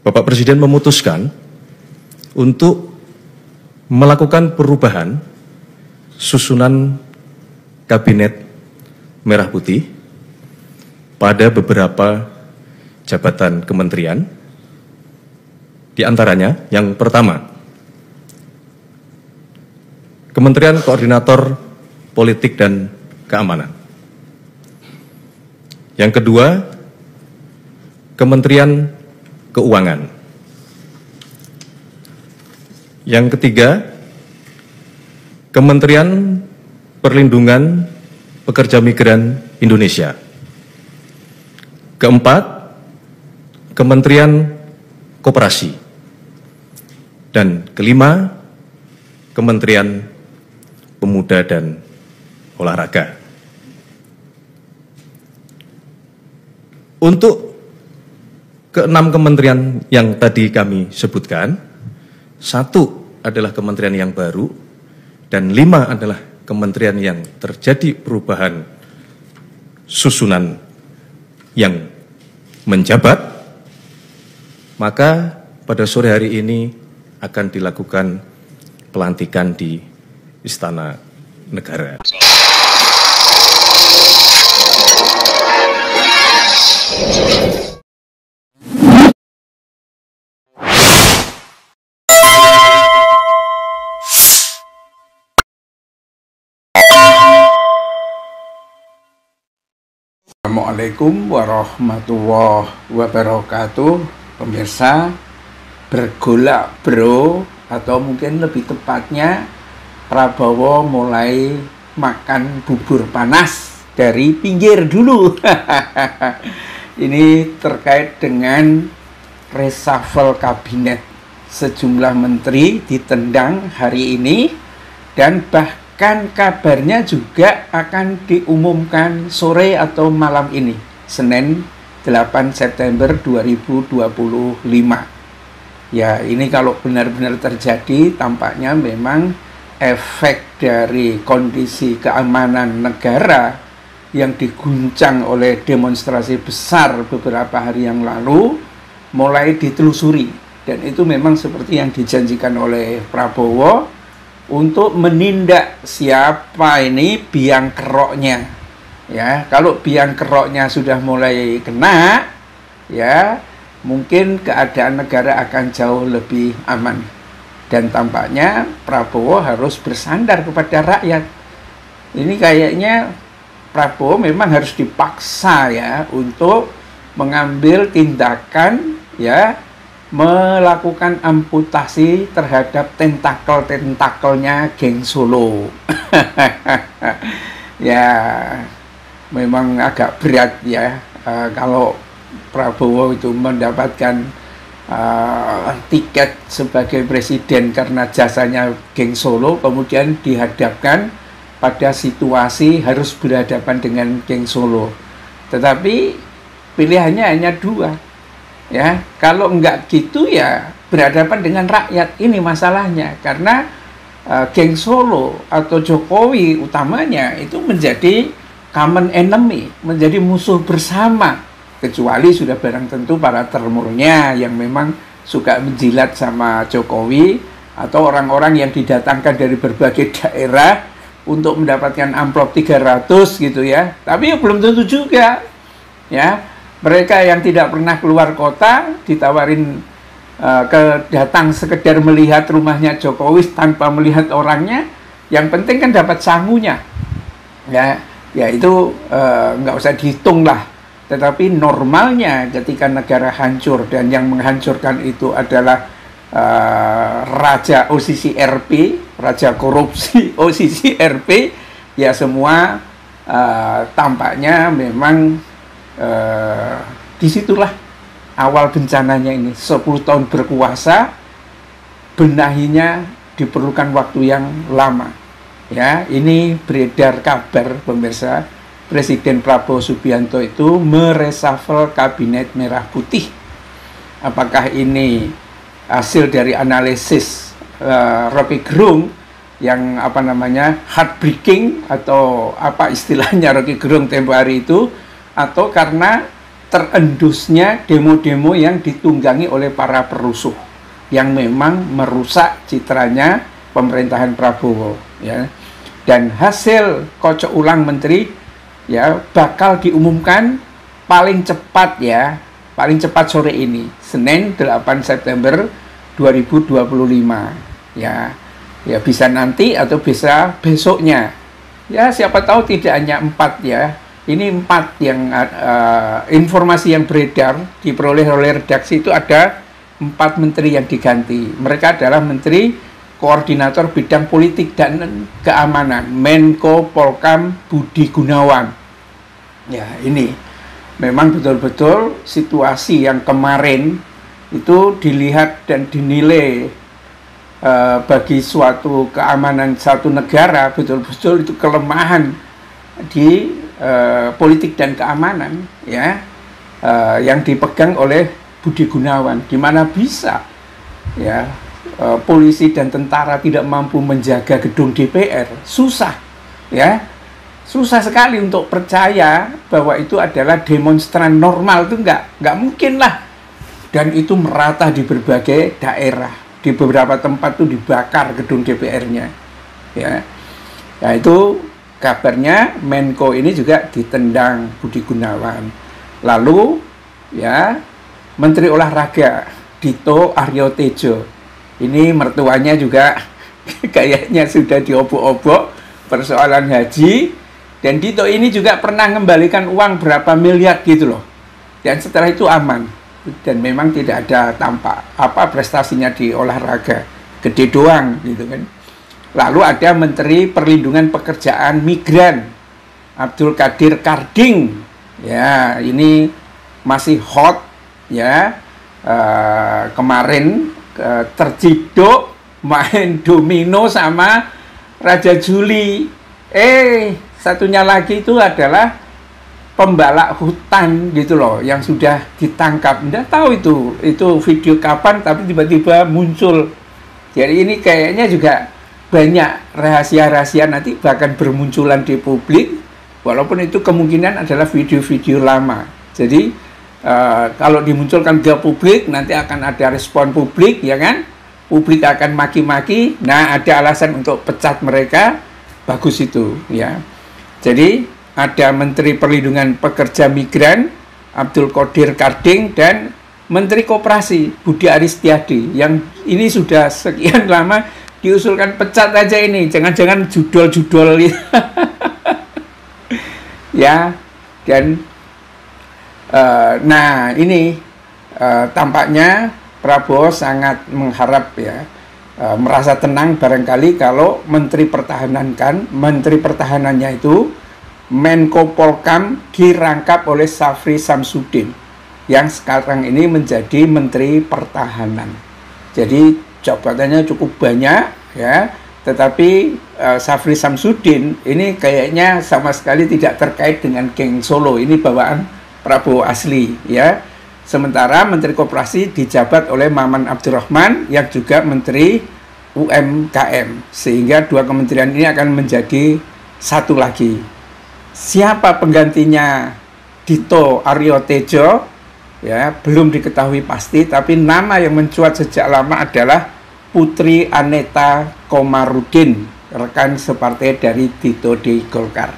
Bapak Presiden memutuskan untuk melakukan perubahan susunan Kabinet Merah Putih pada beberapa jabatan kementerian. Di antaranya, yang pertama, Kementerian Koordinator Politik dan Keamanan. Yang kedua, Kementerian Keuangan. Yang ketiga, Kementerian Perlindungan Pekerja Migran Indonesia. Keempat, Kementerian Koperasi. Dan kelima, Kementerian Pemuda dan Olahraga. Untuk keenam kementerian yang tadi kami sebutkan, satu adalah kementerian yang baru, dan 5 adalah kementerian yang terjadi perubahan susunan yang menjabat, maka pada sore hari ini akan dilakukan pelantikan di Istana Negara. Assalamualaikum warahmatullahi wabarakatuh. Pemirsa, bergolak bro, atau mungkin lebih tepatnya Prabowo mulai makan bubur panas dari pinggir dulu. Ini terkait dengan reshuffle kabinet. Sejumlah menteri ditendang hari ini, dan bahkan kabarnya juga akan diumumkan sore atau malam ini, Senin 8 September 2025. Ya, ini kalau benar-benar terjadi, tampaknya memang efek dari kondisi keamanan negara yang diguncang oleh demonstrasi besar beberapa hari yang lalu mulai ditelusuri. Dan itu memang seperti yang dijanjikan oleh Prabowo untuk menindak siapa ini biang keroknya. Ya, kalau biang keroknya sudah mulai kena, ya mungkin keadaan negara akan jauh lebih aman. Dan tampaknya Prabowo harus bersandar kepada rakyat. Ini kayaknya Prabowo memang harus dipaksa ya untuk mengambil tindakan, ya, melakukan amputasi terhadap tentakel-tentakelnya geng Solo. Ya, memang agak berat ya kalau Prabowo itu mendapatkan tiket sebagai presiden karena jasanya geng Solo, kemudian dihadapkan pada situasi harus berhadapan dengan geng Solo. Tetapi pilihannya hanya 2. Ya, kalau enggak gitu ya berhadapan dengan rakyat. Ini masalahnya, karena geng Solo atau Jokowi utamanya itu menjadi common enemy, menjadi musuh bersama. Kecuali sudah barang tentu para termurnya yang memang suka menjilat sama Jokowi, atau orang-orang yang didatangkan dari berbagai daerah untuk mendapatkan amplop 300 gitu ya. Tapi ya belum tentu juga. Ya, mereka yang tidak pernah keluar kota ditawarin datang sekedar melihat rumahnya Jokowi tanpa melihat orangnya, yang penting kan dapat sangunya. Ya itu nggak usah dihitung lah. Tetapi normalnya ketika negara hancur dan yang menghancurkan itu adalah raja OCC RP, raja korupsi OCC RP, ya semua tampaknya memang disitulah awal bencananya ini. 10 tahun berkuasa, benahinya diperlukan waktu yang lama. Ya, ini beredar kabar pemirsa, Presiden Prabowo Subianto itu mereshuffle Kabinet Merah Putih. Apakah ini hasil dari analisis Rocky Gerung yang heartbreaking, atau apa istilahnya Rocky Gerung tempo hari itu, atau karena terendusnya demo-demo yang ditunggangi oleh para perusuh yang memang merusak citranya pemerintahan Prabowo, ya. Dan hasil kocok ulang menteri, ya, bakal diumumkan paling cepat sore ini, Senin 8 September 2025, ya. Ya, bisa nanti atau bisa besoknya. Ya, siapa tahu tidak hanya 4, ya. Ini 4 yang informasi yang beredar diperoleh oleh redaksi itu ada 4 menteri yang diganti. Mereka adalah Menteri Koordinator Bidang Politik dan Keamanan, Menko Polkam Budi Gunawan. Ya, ini memang betul-betul situasi yang kemarin itu dilihat dan dinilai bagi suatu keamanan satu negara, betul-betul itu kelemahan di politik dan keamanan, ya, yang dipegang oleh Budi Gunawan, di mana bisa, ya, polisi dan tentara tidak mampu menjaga gedung DPR, susah, ya, susah sekali untuk percaya bahwa itu adalah demonstran normal. Itu nggak mungkin lah, dan itu merata di berbagai daerah, di beberapa tempat tuh dibakar gedung DPR-nya, ya. Nah, itu kabarnya Menko ini juga ditendang Budi Gunawan. Lalu, ya, Menteri Olahraga Dito Aryo Tejo, ini mertuanya juga kayaknya sudah diobok-obok persoalan haji, dan Dito ini juga pernah mengembalikan uang berapa miliar gitu loh, dan setelah itu aman, dan memang tidak ada tampak apa prestasinya di olahraga, gede doang gitu kan. Lalu ada Menteri Perlindungan Pekerjaan Migran Abdul Qadir Karding, ya, ini masih hot, ya. Kemarin terciduk main domino sama Raja Juli. Satunya lagi itu adalah pembalak hutan gitu loh, yang sudah ditangkap. Nggak tahu itu video kapan, tapi tiba-tiba muncul. Jadi ini kayaknya juga banyak rahasia-rahasia nanti bahkan bermunculan di publik, walaupun itu kemungkinan adalah video-video lama. Jadi kalau dimunculkan ke publik, nanti akan ada respon publik, ya kan? Publik akan maki-maki, nah ada alasan untuk pecat mereka, bagus itu, ya. Jadi ada Menteri Perlindungan Pekerja Migran Abdul Qadir Karding dan Menteri Koperasi Budi Aristiadi, yang ini sudah sekian lama diusulkan pecat aja ini, jangan-jangan judol-judol ya. Dan nah ini tampaknya Prabowo sangat mengharap, ya, merasa tenang barangkali kalau menteri pertahanannya itu Menko Polkam dirangkap oleh Syafri Samsudin yang sekarang ini menjadi Menteri Pertahanan. Jadi jabatannya cukup banyak, ya, tetapi Syafri Samsudin ini kayaknya sama sekali tidak terkait dengan geng Solo, ini bawaan Prabowo asli, ya. Sementara Menteri Koperasi dijabat oleh Maman Abdurrahman yang juga Menteri UMKM, sehingga dua kementerian ini akan menjadi satu lagi. Siapa penggantinya Dito Aryo Tejo, ya, belum diketahui pasti, tapi nama yang mencuat sejak lama adalah Putri Aneta Komarudin, rekan separtai dari Dito di Golkar.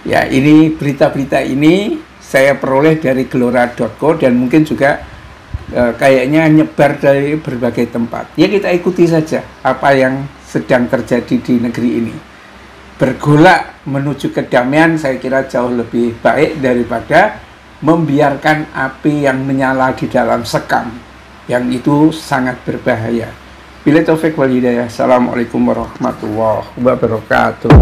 Ya, ini berita-berita ini saya peroleh dari gelora.co dan mungkin juga kayaknya nyebar dari berbagai tempat. Ya, kita ikuti saja apa yang sedang terjadi di negeri ini. Bergolak menuju kedamaian saya kira jauh lebih baik daripada membiarkan api yang menyala di dalam sekam, yang itu sangat berbahaya. Billahi taufiq wal hidayah. Assalamualaikum warahmatullahi wabarakatuh.